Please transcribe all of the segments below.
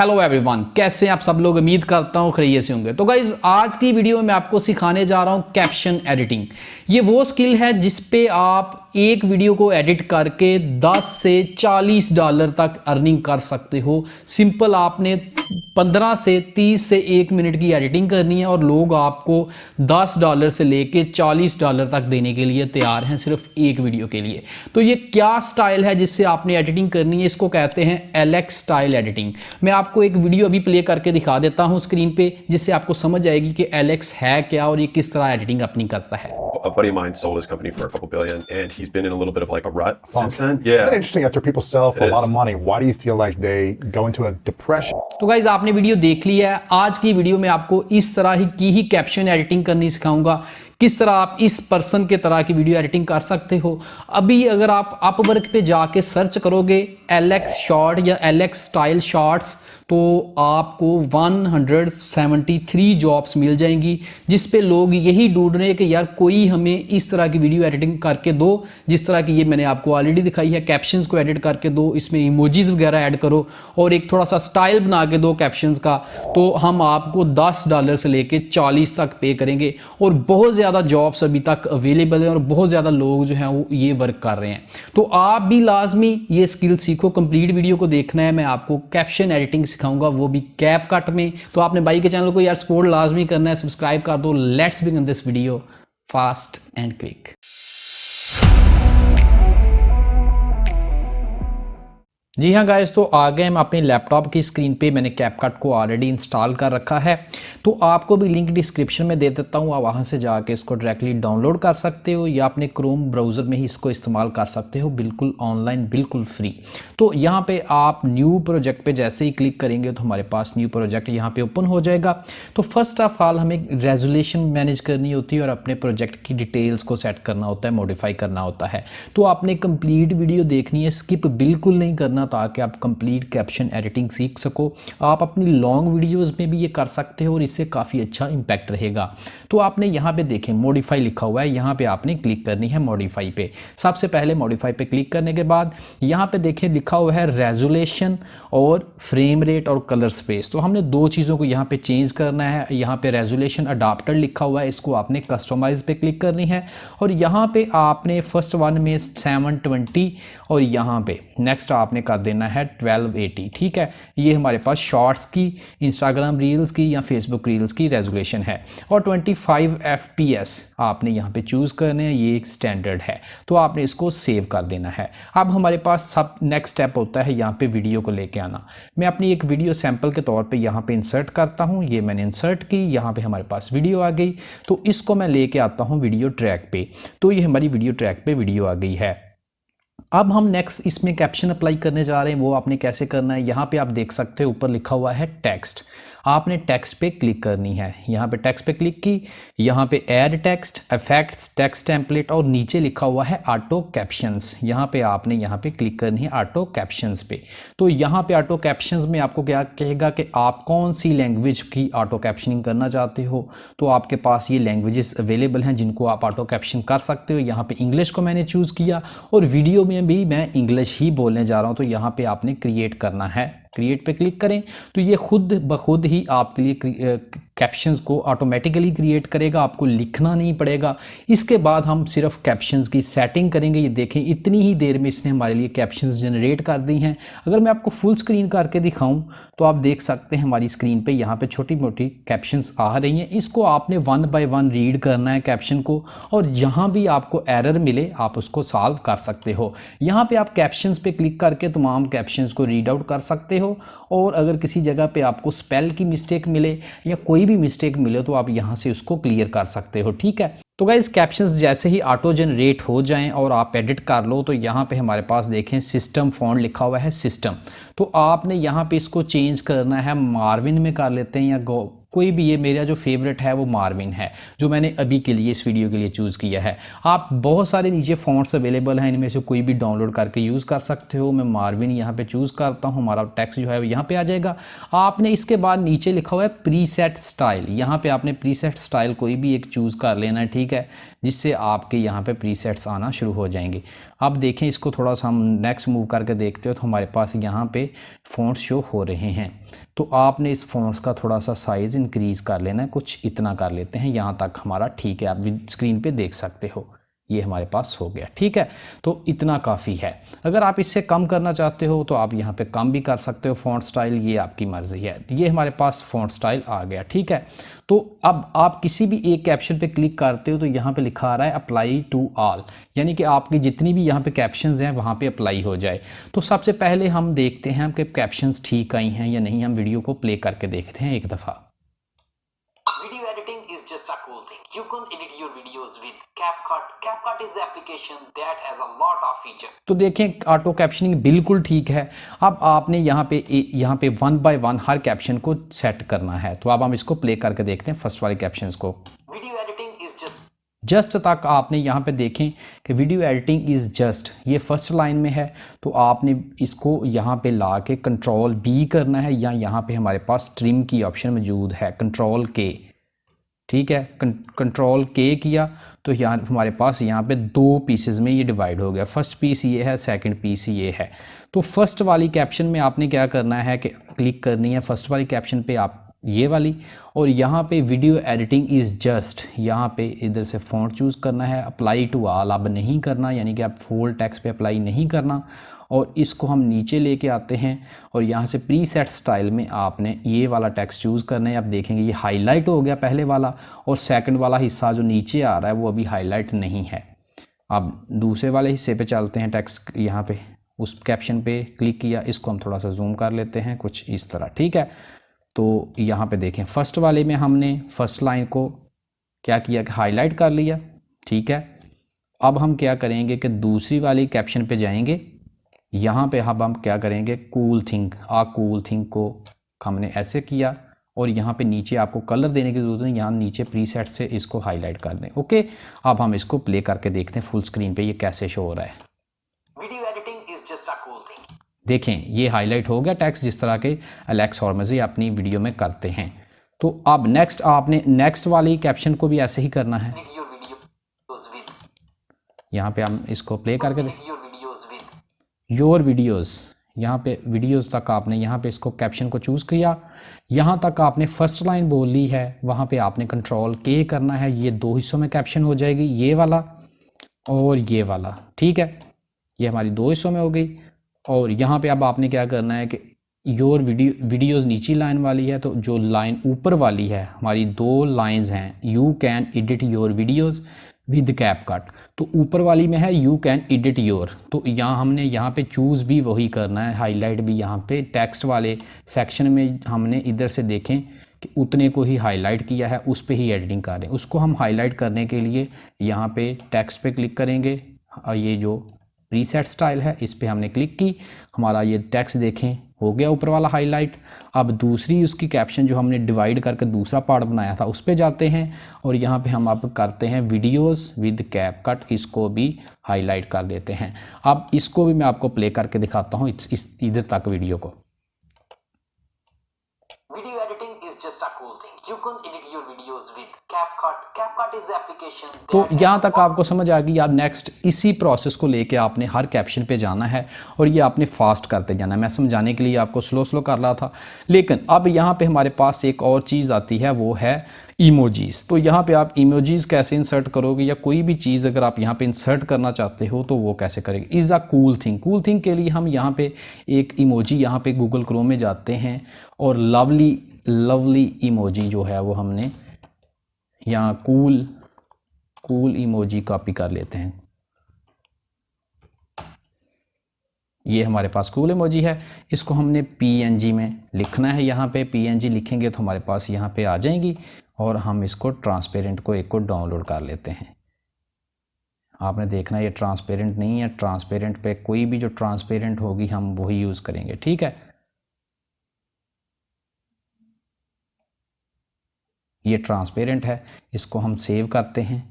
Hello everyone, कैसे हैं आप सब लोग। उम्मीद करता हूँ खैरियत से होंगे। तो गाइज आज की वीडियो में मैं आपको सिखाने जा रहा हूँ कैप्शन एडिटिंग। ये वो स्किल है जिस पे आप एक वीडियो को एडिट करके 10 से 40 डॉलर तक अर्निंग कर सकते हो। सिंपल आपने 15 से 30 से 1 मिनट की एडिटिंग करनी है और लोग आपको 10 डॉलर से लेके 40 डॉलर तक देने के लिए तैयार हैं सिर्फ एक वीडियो के लिए। तो ये क्या स्टाइल है जिससे आपने एडिटिंग करनी है, इसको कहते हैं एलेक्स स्टाइल एडिटिंग। मैं आपको एक वीडियो अभी प्ले करके दिखा देता हूं स्क्रीन पे, जिससे आपको समझ आएगी कि एलेक्स है क्या और ये किस तरह एडिटिंग अपनी करता है। A buddy of mine sold his company for a couple billion, and he's been in a little bit of like a rut since then. Isn't that interesting? After people sell for a lot of money, why do you feel like they go into a depression? तो guys आपने video देख ली है। आज की video में आपको इस तरह की ही कैप्शन एडिटिंग करनी सिखाऊंगा। किस तरह आप इस पर्सन के तरह की वीडियो एडिटिंग कर सकते हो। अभी अगर आप अपवर्क पे जाके सर्च करोगे एलेक्स शॉर्ट या एलेक्स स्टाइल शॉर्ट्स, तो आपको 173 जॉब्स मिल जाएंगी, जिस पे लोग यही ढूंढ रहे हैं कि यार कोई हमें इस तरह की वीडियो एडिटिंग करके दो, जिस तरह की ये मैंने आपको ऑलरेडी दिखाई है। कैप्शंस को एडिट करके दो, इसमें इमोजीज वगैरह ऐड करो और एक थोड़ा सा स्टाइल बना के दो कैप्शंस का, तो हम आपको 10 डॉलर से लेके 40 तक पे करेंगे। और बहुत ज़्यादा जॉब्स अभी तक अवेलेबल हैं और बहुत ज़्यादा लोग जो हैं वो ये वर्क कर रहे हैं। तो आप भी लाजमी ये स्किल सीखो। कंप्लीट वीडियो को देखना है। मैं आपको कैप्शन एडिटिंग सिखाऊंगा, वो भी कैपकट में। तो आपने भाई के चैनल को यार सपोर्ट लाजमी करना है, सब्सक्राइब कर दो। Let's begin this video fast and quick. जी हाँ गाइस, तो आ गए हम अपने लैपटॉप की स्क्रीन पे। मैंने कैपकट को ऑलरेडी इंस्टॉल कर रखा है, तो आपको भी लिंक डिस्क्रिप्शन में दे देता हूँ। आप वहाँ से जाके इसको डायरेक्टली डाउनलोड कर सकते हो या अपने क्रोम ब्राउज़र में ही इसको इस्तेमाल कर सकते हो, बिल्कुल ऑनलाइन, बिल्कुल फ्री। तो यहाँ पे आप न्यू प्रोजेक्ट पे जैसे ही क्लिक करेंगे तो हमारे पास न्यू प्रोजेक्ट यहाँ पे ओपन हो जाएगा। तो फर्स्ट ऑफ ऑल हमें रेजोल्यूशन मैनेज करनी होती है और अपने प्रोजेक्ट की डिटेल्स को सेट करना होता है, मॉडिफाई करना होता है। तो आपने कंप्लीट वीडियो देखनी है, स्किप बिल्कुल नहीं करना, ताकि आप कंप्लीट कैप्शन एडिटिंग सीख सको। आप अपनी लॉन्ग वीडियोस में भी ये कर सकते हो और इससे काफ़ी अच्छा इम्पैक्ट रहेगा। तो आपने यहाँ पे देखें मॉडिफाई लिखा हुआ है, यहाँ पे आपने क्लिक करनी है मॉडिफाई पे। सबसे पहले मॉडिफाई पे क्लिक करने के बाद यहाँ पे देखें लिखा हुआ है रेजोल्यूशन और फ्रेम रेट और कलर स्पेस। तो हमने दो चीज़ों को यहाँ पे चेंज करना है। यहाँ पे रेजोल्यूशन अडाप्टर लिखा हुआ है, इसको आपने कस्टमाइज पे क्लिक करनी है और यहाँ पे आपने फर्स्ट वन में 720 और यहाँ पे नेक्स्ट आपने कर देना है 1280। ठीक है, ये हमारे पास शॉर्ट्स की, इंस्टाग्राम रील्स की या फेसबुक रील्स की रेजोल्यूशन है। और 25 FPS आपने यहाँ पे चूज़ करने हैं, ये एक स्टैंडर्ड है। तो आपने इसको सेव कर देना है। अब हमारे पास सब नेक्स्ट स्टेप होता है यहाँ पे वीडियो को लेके आना। मैं अपनी एक वीडियो सैंपल के तौर पे यहाँ पे इंसर्ट करता हूँ। ये मैंने इंसर्ट की, यहाँ पे हमारे पास वीडियो आ गई। तो इसको मैं लेके आता हूँ वीडियो ट्रैक पे। तो ये हमारी वीडियो ट्रैक पे वीडियो आ गई है। अब हम नेक्स्ट इसमें कैप्शन अप्लाई करने जा रहे हैं। वो आपने कैसे करना है, यहाँ पे आप देख सकते हो ऊपर लिखा हुआ है टेक्स्ट। आपने टेक्स्ट पे क्लिक करनी है। यहाँ पे टेक्स्ट पे क्लिक की, यहाँ पे add text, effects, text template और नीचे लिखा हुआ है ऑटो कैप्शंस। यहाँ पे आपने यहाँ पे क्लिक करनी है ऑटो कैप्शंस पे। तो यहाँ पे ऑटो कैप्शंस में आपको क्या कहेगा कि आप कौन सी लैंग्वेज की ऑटो कैप्शनिंग करना चाहते हो। तो आपके पास ये लैंग्वेजेस अवेलेबल हैं जिनको आप ऑटो कैप्शन कर सकते हो। यहाँ पे इंग्लिश को मैंने चूज़ किया और वीडियो में भी मैं इंग्लिश ही बोलने जा रहा हूँ। तो यहाँ पे आपने क्रिएट करना है, क्रिएट पे क्लिक करें तो ये खुद ब खुद ही आपके लिए कैप्शंस को ऑटोमेटिकली क्रिएट करेगा, आपको लिखना नहीं पड़ेगा। इसके बाद हम सिर्फ कैप्शंस की सेटिंग करेंगे। ये देखें इतनी ही देर में इसने हमारे लिए कैप्शंस जनरेट कर दी हैं। अगर मैं आपको फुल स्क्रीन करके दिखाऊं तो आप देख सकते हैं हमारी स्क्रीन पे यहाँ पे छोटी मोटी कैप्शंस आ रही हैं। इसको आपने 1 बाय 1 रीड करना है कैप्शन को, और जहाँ भी आपको एरर मिले आप उसको सॉल्व कर सकते हो। यहाँ पे आप कैप्शंस पे क्लिक करके तमाम कैप्शंस को रीड आउट कर सकते हो। और अगर किसी जगह पे आपको स्पेल की मिस्टेक मिले या कोई भी मिस्टेक मिले तो आप यहाँ से उसको क्लियर कर सकते हो। ठीक है, तो गाइस कैप्शंस जैसे ही ऑटो जनरेट हो जाएं और आप एडिट कर लो तो यहाँ पे हमारे पास देखें सिस्टम फॉन्ट लिखा हुआ है सिस्टम। तो आपने यहाँ पे इसको चेंज करना है, मार्विन में कर लेते हैं या कोई भी। ये मेरा जो फेवरेट है वो मार्विन है, जो मैंने अभी के लिए इस वीडियो के लिए चूज़ किया है। आप बहुत सारे नीचे फॉन्ट्स अवेलेबल हैं, इनमें से कोई भी डाउनलोड करके यूज़ कर सकते हो। मैं मार्विन यहाँ पे चूज़ करता हूँ, हमारा टेक्स्ट जो है वो यहाँ पे आ जाएगा। आपने इसके बाद नीचे लिखा हुआ है प्रीसेट स्टाइल, यहाँ पे आपने प्रीसेट स्टाइल कोई भी एक चूज़ कर लेना है। ठीक है, जिससे आपके यहाँ पे प्रीसेट्स आना शुरू हो जाएंगे। अब देखें इसको थोड़ा सा हम नेक्स्ट मूव करके देखते हो तो हमारे पास यहाँ पे फ़ॉन्ट्स शो हो रहे हैं। तो आपने इस फ़ॉन्ट्स का थोड़ा सा साइज़ इंक्रीज़ कर लेना है, कुछ इतना कर लेते हैं, यहाँ तक हमारा ठीक है, आप स्क्रीन पे देख सकते हो ये हमारे पास हो गया। ठीक है, तो इतना काफ़ी है। अगर आप इससे कम करना चाहते हो तो आप यहाँ पे कम भी कर सकते हो फ़ॉन्ट स्टाइल, ये आपकी मर्ज़ी है। ये हमारे पास फ़ॉन्ट स्टाइल आ गया। ठीक है, तो अब आप किसी भी एक कैप्शन पे क्लिक करते हो तो यहाँ पे लिखा आ रहा है अप्लाई टू ऑल, यानी कि आपकी जितनी भी यहाँ पे कैप्शंस हैं वहाँ पे अप्लाई हो जाए। तो सबसे पहले हम देखते हैं कि कैप्शंस ठीक आई हैं या नहीं। हम वीडियो को प्ले करके देखते हैं एक दफ़ा। Video editing is just a cool thing. You can edit your videos with CapCut. CapCut is the application that has a lot of features. तो देखें ऑटो कैप्शनिंग बिल्कुल ठीक है। अब आपने यहाँ पे one by one her caption को सेट करना है। तो अब हम इसको प्ले करके देखते हैं फर्स्ट वाले कैप्शंस को। Video editing is जस्ट तक आपने यहाँ पे देखें कि वीडियो एडिटिंग इज़ जस्ट, ये फर्स्ट लाइन में है। तो आपने इसको यहाँ पे ला के कंट्रोल बी करना है, या यहाँ पे हमारे पास ट्रिम की ऑप्शन मौजूद है, कंट्रोल के। ठीक है, कंट्रोल के किया तो यहाँ हमारे पास यहाँ पे दो पीसेस में ये डिवाइड हो गया। फर्स्ट पीस ये है, सेकंड पीस ये है। तो फर्स्ट वाली कैप्शन में आपने क्या करना है कि क्लिक करनी है फर्स्ट वाली कैप्शन पे आप, ये वाली, और यहाँ पे वीडियो एडिटिंग इज़ जस्ट, यहाँ पे इधर से फ़ॉन्ट चूज़ करना है, अप्लाई टू ऑल अब नहीं करना, यानी कि आप फुल टेक्स्ट पे अप्लाई नहीं करना। और इसको हम नीचे लेके आते हैं और यहाँ से प्रीसेट स्टाइल में आपने ये वाला टेक्स्ट चूज़ करना है। आप देखेंगे ये हाईलाइट हो गया पहले वाला, और सेकंड वाला हिस्सा जो नीचे आ रहा है वो अभी हाईलाइट नहीं है। अब दूसरे वाले हिस्से पे चलते हैं, टेक्स्ट यहाँ पे उस कैप्शन पे क्लिक किया, इसको हम थोड़ा सा जूम कर लेते हैं कुछ इस तरह। ठीक है, तो यहाँ पे देखें फर्स्ट वाले में हमने फर्स्ट लाइन को क्या किया कि हाईलाइट कर लिया। ठीक है, अब हम क्या करेंगे कि दूसरी वाली कैप्शन पे जाएंगे, यहाँ पे अब हम क्या करेंगे कूल थिंग को हमने ऐसे किया, और यहाँ पे नीचे आपको कलर देने की ज़रूरत नहीं, यहाँ नीचे प्रीसेट से इसको हाईलाइट कर दें। ओके, अब हम इसको प्ले करके देखते हैं फुल स्क्रीन पे ये कैसे शो हो रहा है। video editing is just a cool thing. देखें ये हाईलाइट हो गया टेक्स्ट, जिस तरह के एलेक्स हॉर्मज़ी अपनी वीडियो में करते हैं। तो अब नेक्स्ट आपने नेक्स्ट वाली कैप्शन को भी ऐसे ही करना है। Edit your videos with. यहाँ पे हम इसको प्ले करके Edit your videos with. Your videos, यहाँ पे वीडियोज़ तक आपने यहाँ पे इसको कैप्शन को चूज़ किया, यहाँ तक आपने फर्स्ट लाइन बोल ली है, वहाँ पे आपने कंट्रोल के करना है। ये दो हिस्सों में कैप्शन हो जाएगी, ये वाला और ये वाला। ठीक है, ये हमारी दो हिस्सों में हो गई। और यहाँ पे अब आपने क्या करना है कि योर वीडियोज़ नीची लाइन वाली है, तो जो लाइन ऊपर वाली है हमारी दो लाइंस हैं, you can edit your videos with CapCut. तो ऊपर वाली में है यू कैन एडिट योर, तो यहाँ हमने यहाँ पे चूज़ भी वही करना है, हाईलाइट भी यहाँ पे टेक्स्ट वाले सेक्शन में हमने इधर से देखें कि उतने को ही हाईलाइट किया है, उस पे ही एडिटिंग कर रहे हैं। उसको हम हाईलाइट करने के लिए यहाँ पे टेक्स्ट पे क्लिक करेंगे, ये जो प्रीसेट स्टाइल है इस पे हमने क्लिक की, हमारा ये टेक्स्ट देखें हो गया ऊपर वाला हाईलाइट। अब दूसरी उसकी कैप्शन जो हमने डिवाइड करके दूसरा पार्ट बनाया था उस पे जाते हैं, और यहाँ पे हम अब करते हैं वीडियोस विद कैपकट, इसको भी हाईलाइट कर देते हैं। अब इसको भी मैं आपको प्ले करके दिखाता हूँ इस इधर तक वीडियो को। Video editing is just a cool thing. You can edit your videos with CapCut. CapCut is the application तो that यहाँ तक आपको समझ आ गई। अब नेक्स्ट इसी प्रोसेस को लेके आपने हर कैप्शन पे जाना है, और ये आपने फास्ट करते जाना है। मैं समझाने के लिए आपको स्लो कर रहा था, लेकिन अब यहाँ पे हमारे पास एक और चीज़ आती है, वो है इमोजीज़। तो यहाँ पे आप इमोजीज़ कैसे इंसर्ट करोगे, या कोई भी चीज़ अगर आप यहाँ पे इंसर्ट करना चाहते हो तो वो कैसे करेंगे। इज़ अ कूल थिंग के लिए हम यहाँ पे एक इमोजी, यहाँ पे गूगल क्रोम में जाते हैं और लवली इमोजी जो है वो हमने यहाँ कूल इमोजी कॉपी कर लेते हैं। ये हमारे पास कूल इमोजी है, इसको हमने PNG में लिखना है। यहाँ पे PNG लिखेंगे तो हमारे पास यहाँ पे आ जाएंगी, और हम इसको ट्रांसपेरेंट को एक को डाउनलोड कर लेते हैं। आपने देखना ये ट्रांसपेरेंट नहीं है, ट्रांसपेरेंट पे कोई भी जो ट्रांसपेरेंट होगी हम वही यूज़ करेंगे। ठीक है, ये ट्रांसपेरेंट है, इसको हम सेव करते हैं।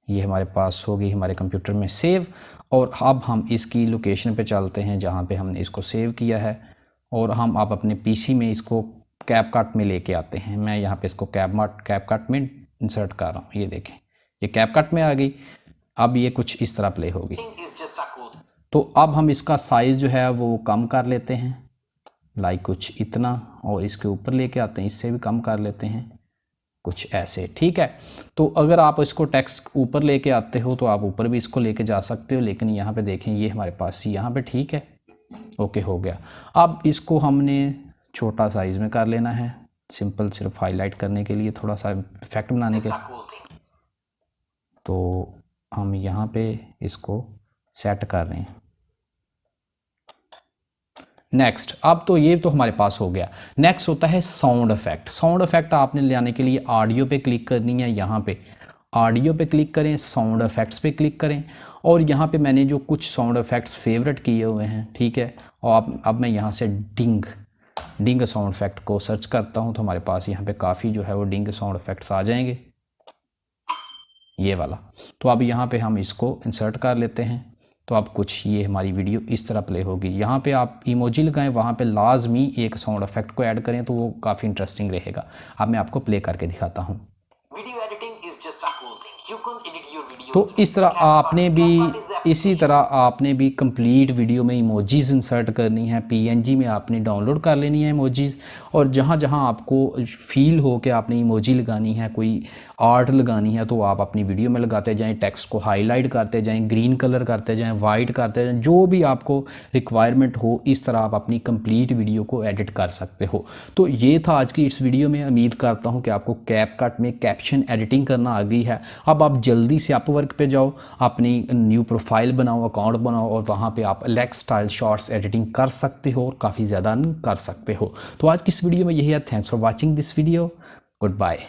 ये हमारे पास होगी हमारे कंप्यूटर में सेव, और अब हम इसकी लोकेशन पे चलते हैं जहाँ पे हमने इसको सेव किया है, और हम अब अपने PC में इसको कैपकट में लेके आते हैं। मैं यहाँ पे इसको कैपकट में इंसर्ट कर रहा हूँ। ये देखें ये कैपकट में आ गई। अब ये कुछ इस तरह प्ले होगी। is just a cool. तो अब हम इसका साइज़ जो है वो कम कर लेते हैं, लाइक कुछ इतना, और इसके ऊपर लेके आते हैं, इससे भी कम कर लेते हैं कुछ ऐसे, ठीक है। तो अगर आप इसको टेक्स्ट ऊपर लेके आते हो तो आप ऊपर भी इसको लेके जा सकते हो, लेकिन यहाँ पे देखें ये हमारे पास यहाँ पे ठीक है, ओके हो गया। अब इसको हमने छोटा साइज़ में कर लेना है, सिंपल सिर्फ हाईलाइट करने के लिए, थोड़ा सा इफेक्ट बनाने के। Just a cool thing. तो हम यहाँ पे इसको सेट कर रहे हैं। नेक्स्ट, अब तो ये तो हमारे पास हो गया। नेक्स्ट होता है साउंड इफेक्ट। साउंड इफेक्ट आपने लाने के लिए ऑडियो पे क्लिक करनी है, यहाँ पे ऑडियो पे क्लिक करें, साउंड इफेक्ट्स पे क्लिक करें, और यहाँ पे मैंने जो कुछ साउंड इफेक्ट्स फेवरेट किए हुए हैं, ठीक है। और अब मैं यहाँ से डिंग साउंड इफेक्ट को सर्च करता हूँ तो हमारे पास यहाँ पे काफ़ी जो है वो डिंग साउंड इफेक्ट्स आ जाएंगे, ये वाला। तो अब यहाँ पे हम इसको इंसर्ट कर लेते हैं, तो अब कुछ ये हमारी वीडियो इस तरह प्ले होगी। यहाँ पे आप इमोजी लगाएं, वहाँ पे लाजमी एक साउंड इफेक्ट को ऐड करें, तो वो काफ़ी इंटरेस्टिंग रहेगा। अब मैं आपको प्ले करके दिखाता हूँ। Video editing is just a cool thing. You can edit your videos. तो with इस तरह CapCut. आपने भी CapCut is a इसी तरह आपने भी कंप्लीट वीडियो में इमोजीज़ इंसर्ट करनी है, पीएनजी में आपने डाउनलोड कर लेनी है इमोजीज़, और जहाँ जहाँ आपको फील हो कि आपने इमोजी लगानी है, कोई आर्ट लगानी है, तो आप अपनी वीडियो में लगाते जाएं, टेक्स्ट को हाईलाइट करते जाएं, ग्रीन कलर करते जाएं, वाइट करते जाएं, जो भी आपको रिक्वायरमेंट हो, इस तरह आप अपनी कंप्लीट वीडियो को एडिट कर सकते हो। तो ये था आज की इस वीडियो में। उम्मीद करता हूँ कि आपको कैपकट में कैप्शन एडिटिंग करना आ गई है। अब आप जल्दी से अपवर्क पे जाओ, अपनी न्यू प्रोफाइल बनाओ, अकाउंट बनाओ, और वहाँ पे आप लेक्स स्टाइल शॉर्ट्स एडिटिंग कर सकते हो और काफ़ी ज़्यादा कर सकते हो। तो आज की इस वीडियो में यही है। Thanks for watching this video. Good bye.